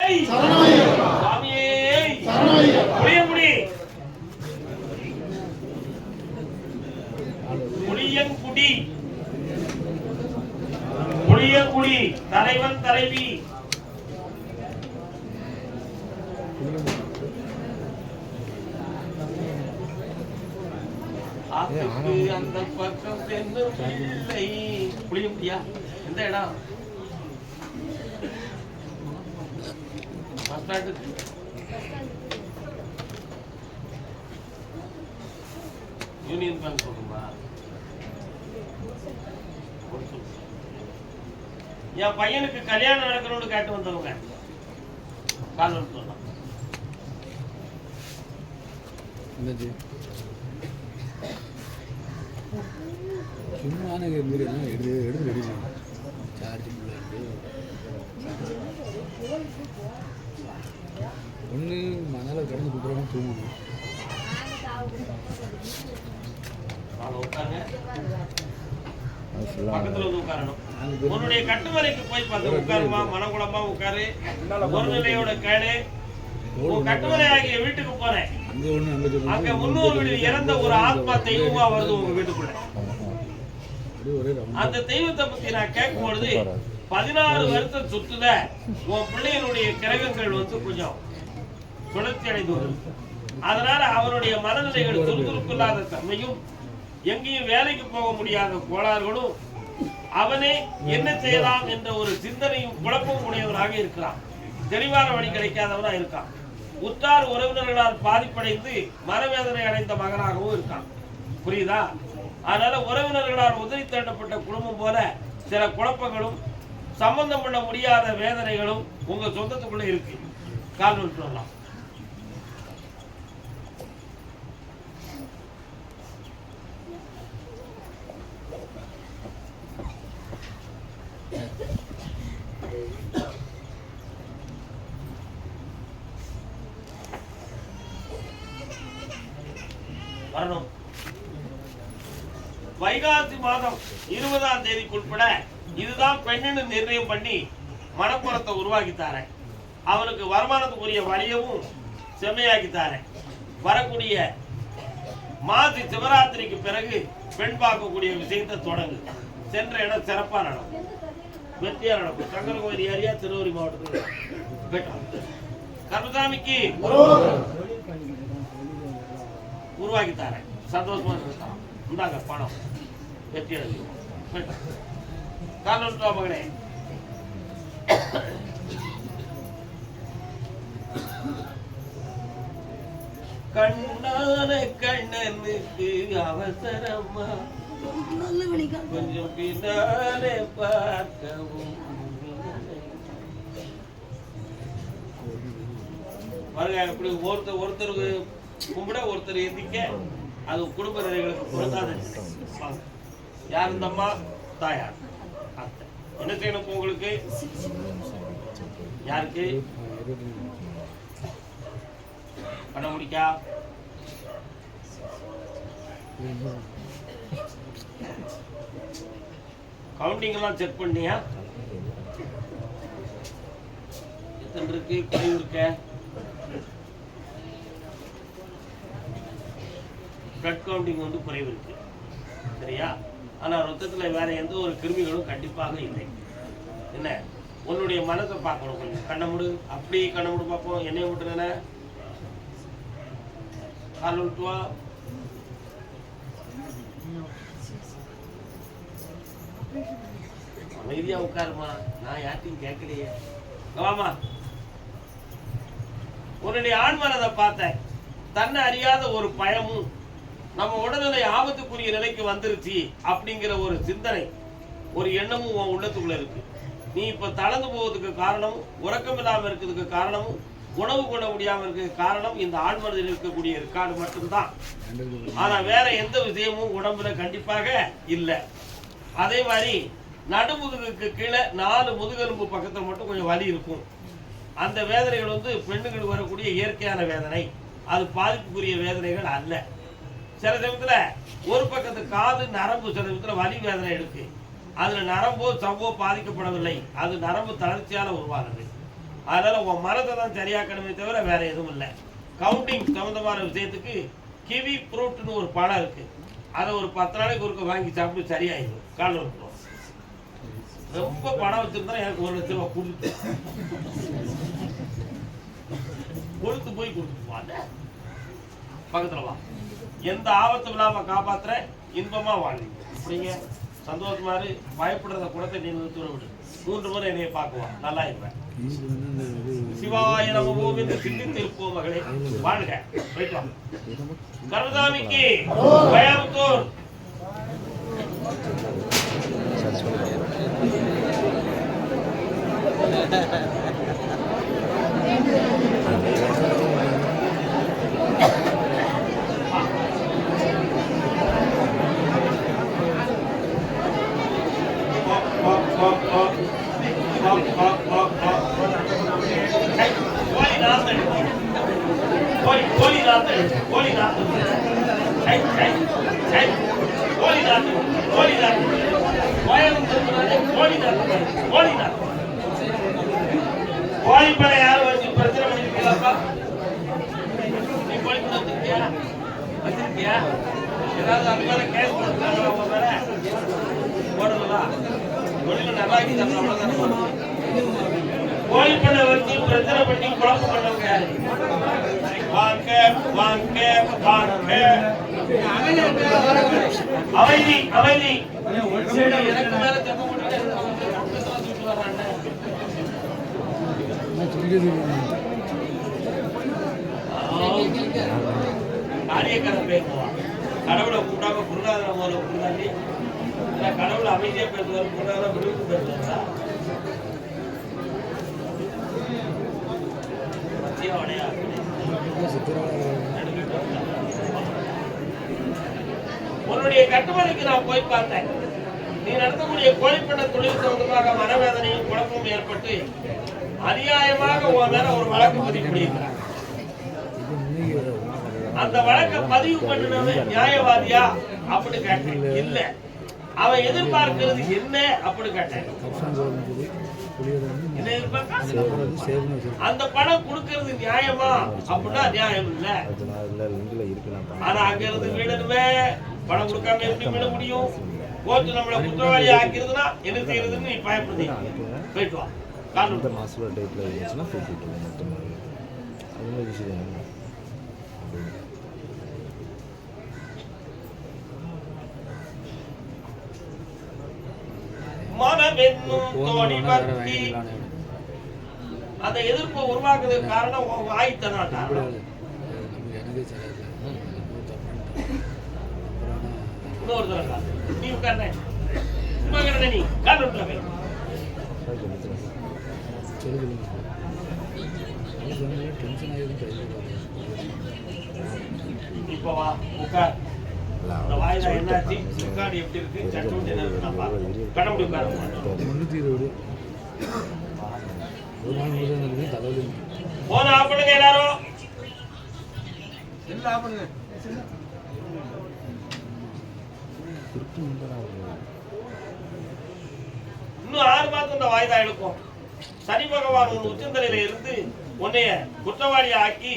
சுவாமியே புளியங்குடி புளியங்குடி புளியங்குடி தலைவன் தலைவி அந்த பக்கம் இல்லை. புளியங்குடியா? எந்த இடம்? யூனியன் பேங்க் சொல்லுமா? என் பையனுக்கு கல்யாணம் நடக்கணும்னு கேட்டு வந்தவங்க கால் சொல்லலாம். சும்மான எடுத்து சார்ஜ் ஒன்று மணால கடந்து குப்புறமா தூங்கணும். பக்கத்துல வந்து உட்காரணும். உன்னுடைய கட்டுமலைக்கு போய் பார்த்து உட்காருமா, மனகுளமா உட்காரு. ஒரு நிலையோட கேடு. கட்டுமலை ஆகிய வீட்டுக்கு போனேன். அங்க முன்னோர்களில் இறந்த ஒரு ஆத்மா தெய்வமா வருது உங்க வீட்டுக்குள்ள. அந்த தெய்வத்தை பத்தி நான் கேட்கும் பொழுது 16 வருஷம் சுத்துல உன் பிள்ளைகளுடைய கிரகங்கள் வந்து கொஞ்சம் சுழற்சி அடைந்து வரும். அதனால அவருடைய மனநிலைகள் துருதுருப்பில்லாத தன்மையும், எங்கேயும் வேலைக்கு போக முடியாத கோளாறுகளும், அவனே என்ன செய்யலாம் என்ற ஒரு சிந்தனையும் குழப்பம் உடையவராக இருக்கிறான். தெளிவான வழி கிடைக்காதவனா இருக்கான். உற்றார் உறவினர்களால் பாதிப்படைந்து மனவேதனை அடைந்த மகனாகவும் இருக்கான். புரியுதா? அதனால உறவினர்களால் உதவி தண்டப்பட்ட குடும்பம் போல சில குழப்பங்களும் சம்பந்தம் பண்ண முடியாத வேதனைகளும் உங்க சொந்தத்துக்குள்ள இருக்கு. கால் விட்டுலாம். வரணும். வைகாசி மாதம் 20ஆம் தேதிக்குட்பட இதுதான் பெண்ணுன்னு நிர்ணயம் பண்ணி மனப்புறத்தை உருவாக்கி தாரேன். அவனுக்கு வருமானத்துக்குரிய வழியவும் செம்மையாக்கி தாரேன். வரக்கூடிய மாசி சிவராத்திரிக்கு பிறகு பெண் பார்க்கக்கூடிய விஷயத்தை தொடங்கு. சென்ற இடம் சிறப்பா நடக்கும், வெற்றியா நடக்கும். சங்கர கோயில் ஏரியா, திருவள்ளூர் மாவட்டத்தில் கருமசாமிக்கு உருவாக்கி தாரேன். சந்தோஷமா இருக்கான். இந்தாங்க பணம், வெற்றி அடையும். மகனே, கண்ணான கண்ணனுக்கு அவசரமா, கொஞ்சம் பின்னாலே பார்க்கவும். பாருங்க, இப்படி ஒருத்தருக்கு கும்பிட ஒருத்தர் எந்திக்க, அது குடும்ப நிறைகளுக்கு பொருந்தாது. யார் இந்த அம்மா? தாயார். என்ன செய்யணும் உங்களுக்கு? யாருக்கு பணம் முடிக்கா? கவுண்டிங் எல்லாம் செக் பண்ணியா? எத்தனை இருக்கு? குறைவு இருக்க? பிளட் கவுண்டிங் வந்து குறைவு இருக்கு, சரியா? ஆனா ரத்தத்துல வேற எந்த ஒரு கிருமிகளும் கண்டிப்பாக இல்லை. என்ன, உன்னுடைய மனத்தை பார்க்கணும். கொஞ்சம் கண்ண முடு, அப்படி கண்ண முடு பார்ப்போம். என்னைய விட்டுறேன கால் விட்டுவா. அமைதியா உட்காருமா, நான் யார்ட்டையும் கேட்கலையே. வாமா. உன்னுடைய ஆண்மனதை பார்த்தேன். தன்னை அறியாத ஒரு பயமும், நம்ம உடல்நிலை ஆபத்துக்குரிய நிலைக்கு வந்துருச்சு அப்படிங்கிற ஒரு சிந்தனை, ஒரு எண்ணமும் உன் உள்ளத்துக்குள்ள இருக்கு. நீ இப்ப தளர்ந்து போவதுக்கு காரணமும், உறக்கம் இல்லாம இருக்கிறதுக்கு காரணமும், உணவு கொள்ள முடியாம இருக்க காரணம் இந்த ஆழ்மனதில் இருக்கக்கூடிய ரெக்கார்டு மட்டும்தான். ஆனா வேற எந்த விஷயமும் உடம்புல கண்டிப்பாக இல்லை. அதே மாதிரி நடுமுதுகுக்கு கீழே 4 முதுகெலும்பு பக்கத்துல மட்டும் கொஞ்சம் வலி இருக்கும். அந்த வேதனைகள் வந்து பெண்ணுங்களுக்கு வரக்கூடிய இயற்கையான வேதனை, அது பாதிப்புக்குரிய வேதனைகள் அல்ல. சில சமயத்துல ஒரு பக்கத்து காது நரம்பு சில சமயத்துல வலி வேதனை எடுக்கு. அதுல நரம்போ சவ்வோ பாதிக்கப்படவில்லை, அது நரம்பு தளர்ச்சியால உருவானது. அதனால உன் மனதை தான் சரியாக்கணுமே தவிர வேற எதுவும் இல்லை. கவுண்டிங் சம்பந்தமான விஷயத்துக்கு கிவி ஃப்ரூட்னு ஒரு பழம் இருக்கு. அதை ஒரு 10 நாளைக்கு ஒருக்க வாங்கி சாப்பிட்டு சரியாயிடும். கால் இருக்கணும். ரொம்ப பணம் வச்சிருந்தா எனக்கு 1 லட்சம் ரூபாய் கொடுத்து போய் கொடுத்துருவாங்க. பக்கத்துல வா. எந்த ஆபத்தும் இல்லாம காப்பாத்துற இன்பமா வாழ்வீங்க. அப்படிங்க சந்தோஷமா இரு. பயப்படுறத குணத்தை நீ நிறுத்தி விடு. 3 முறை என்னைய பார்க்குவா. நல்லா இருப்பேன். சிவாய நமோ என்று சிந்தித்து இருப்போம் மகளே. வாழ்க. போயிட்டு வா. கருதாமிக்கு கோயம்புத்தூர். கோழிப்படை யாரும் வச்சு பிரச்சனை பண்ணிருக்கீங்களா? நீ கோழிப்படை வச்சிருக்கியா? ஏதாவது அந்த மேல கேஸ் போட்டுருக்காங்களா? உங்க மேல போடணுங்களா? தொழில நல்லா கோழிப்படை வச்சு பிரச்சனை பண்ணி குழப்பம் பண்ணவங்க யாரு? வாங்க வாங்க வாங்க. அமைதி அமைதி. எனக்கு மேல தப்பு போட்டு வர்றாங்க. காரியக்காரன் பேசுவான். கடவுளை கூட்டாம குருநாதன முதல்ல குருதாண்டி கடவுளை அமைதியா பேசுவார். குருநாதன விடுவித்து பேசுவாரா? உன்னுடைய கட்டுமனைக்கு நான் போய் பார்த்தேன். நீ நடத்தக்கூடிய கோழிப்பண்ண தொழில் சம்பந்தமாக மனவேதனையும் குழப்பமும் ஏற்பட்டு அநியாயமாக உன் மேல ஒரு வழக்கு பதிவு பண்ணியிருக்கிறார். அந்த வழக்கை பதிவு பண்ணினவன் நியாயவாதியா அப்படி கேட்டேன். இல்ல, அவன் எதிர்பார்க்கிறது என்ன அப்படி கேட்டேன். அந்த பணம் கொடுக்கிறது நியாயமா அப்படின்னா நியாயம் இல்ல. ஆனா அங்க இருந்து வீடனுமே பணம் கொடுக்காம எப்படி விட முடியும்? கோர்ட்டு நம்மள குற்றவாளி ஆக்கிறதுனா என்ன செய்யறதுன்னு நீ பயப்படுது. போயிட்டு வா. இந்த மாசத்துல டேட்ல இருந்துச்சுன்னா கூப்பிட்டு மொத்தமாக அது மாதிரி விஷயம். அந்த எதிர்ப்பை உருவாக்குறதுக்கு காரணம் வாய்த்தனாட்டா. இன்னொரு தடவை நீ உட்கார்ந்த நீ கால் விட்டுல இப்போ வா உட்கார். வாயில என்னாச்சு? சுக்காடு எப்படி இருக்கு? சட்டோட்டு என்ன இருக்கு? நான் பார்க்கணும். கடவுள் உட்கார போன ஆப்பிடுங்க எல்லாரும். என்ன ஆப்பிடுங்க? இன்னும் 6 மாதம் இந்த வாய்தா எடுக்கும். சனி பகவான் உன் உச்சந்தலையில இருந்து உன்னைய குற்றவாளியா ஆக்கி